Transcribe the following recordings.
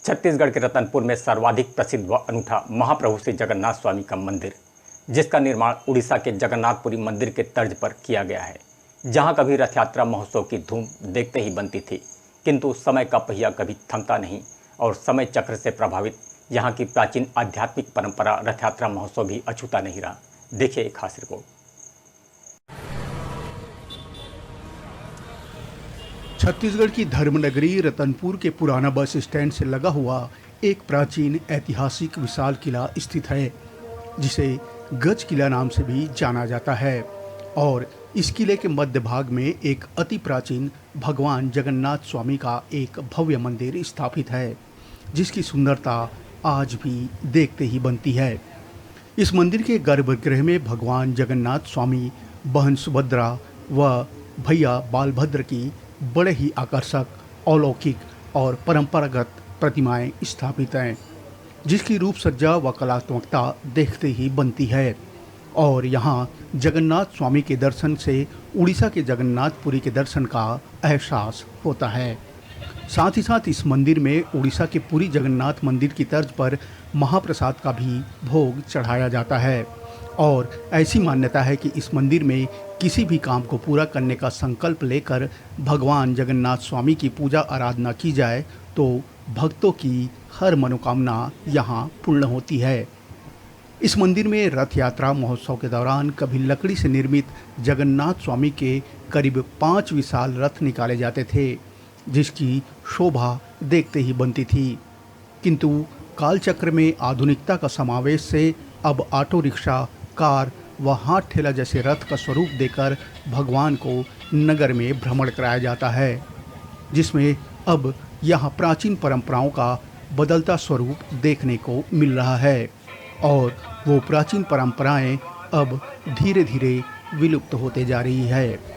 छत्तीसगढ़ के रतनपुर में सर्वाधिक प्रसिद्ध व अनूठा महाप्रभु श्री जगन्नाथ स्वामी का मंदिर, जिसका निर्माण उड़ीसा के जगन्नाथपुरी मंदिर के तर्ज पर किया गया है। जहां कभी रथ यात्रा महोत्सव की धूम देखते ही बनती थी, किंतु समय का पहिया कभी थमता नहीं और समय चक्र से प्रभावित यहाँ की प्राचीन आध्यात्मिक परंपरा रथ यात्रा महोत्सव भी अछूता नहीं रहा। देखिए एक खास रिपोर्ट। छत्तीसगढ़ की धर्मनगरी रतनपुर के पुराना बस स्टैंड से लगा हुआ एक प्राचीन ऐतिहासिक विशाल किला स्थित है, जिसे गज किला नाम से भी जाना जाता है। और इस किले के मध्य भाग में एक अति प्राचीन भगवान जगन्नाथ स्वामी का एक भव्य मंदिर स्थापित है, जिसकी सुंदरता आज भी देखते ही बनती है। इस मंदिर के गर्भगृह में भगवान जगन्नाथ स्वामी, बहन सुभद्रा व भैया बालभद्र की बड़े ही आकर्षक, अलौकिक और परंपरागत प्रतिमाएं स्थापित हैं, जिसकी रूप सज्जा व कलात्मकता देखते ही बनती है। और यहाँ जगन्नाथ स्वामी के दर्शन से उड़ीसा के जगन्नाथपुरी के दर्शन का एहसास होता है। साथ ही साथ इस मंदिर में उड़ीसा के पुरी जगन्नाथ मंदिर की तर्ज पर महाप्रसाद का भी भोग चढ़ाया जाता है। और ऐसी मान्यता है कि इस मंदिर में किसी भी काम को पूरा करने का संकल्प लेकर भगवान जगन्नाथ स्वामी की पूजा आराधना की जाए तो भक्तों की हर मनोकामना यहाँ पूर्ण होती है। इस मंदिर में रथ यात्रा महोत्सव के दौरान कभी लकड़ी से निर्मित जगन्नाथ स्वामी के करीब 5 विशाल रथ निकाले जाते थे, जिसकी शोभा देखते ही बनती थी। किंतु कालचक्र में आधुनिकता का समावेश से अब ऑटो रिक्शा, कार व हाथ ठेला जैसे रथ का स्वरूप देकर भगवान को नगर में भ्रमण कराया जाता है, जिसमें अब यहाँ प्राचीन परंपराओं का बदलता स्वरूप देखने को मिल रहा है। और वो प्राचीन परंपराएं अब धीरे धीरे विलुप्त होते जा रही है।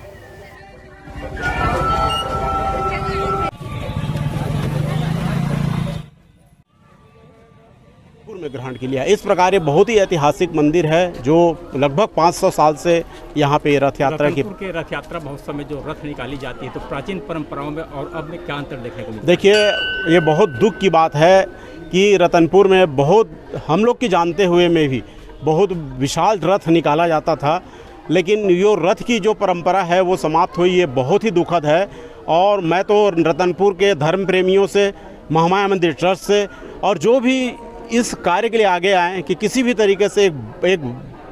में ग्रहण किया। इस प्रकार ये बहुत ही ऐतिहासिक मंदिर है, जो लगभग 500 साल से यहाँ पे रथ यात्रा की रथ यात्रा महोत्सव में जो रथ निकाली जाती है, तो प्राचीन परंपराओं में और अब में क्या अंतर देखने को मिलता है? देखिए, ये बहुत दुख की बात है कि रतनपुर में बहुत, हम लोग की जानते हुए में भी बहुत विशाल रथ निकाला जाता था, लेकिन ये रथ की जो परंपरा है वो समाप्त हुई। ये बहुत ही दुखद है। और मैं तो रतनपुर के धर्म प्रेमियों से, महामाया मंदिर ट्रस्ट से, और जो भी इस कार्य के लिए आगे आए कि किसी भी तरीके से एक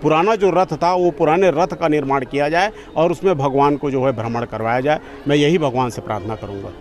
पुराना जो रथ था, वो पुराने रथ का निर्माण किया जाए और उसमें भगवान को जो है भ्रमण करवाया जाए। मैं यही भगवान से प्रार्थना करूंगा।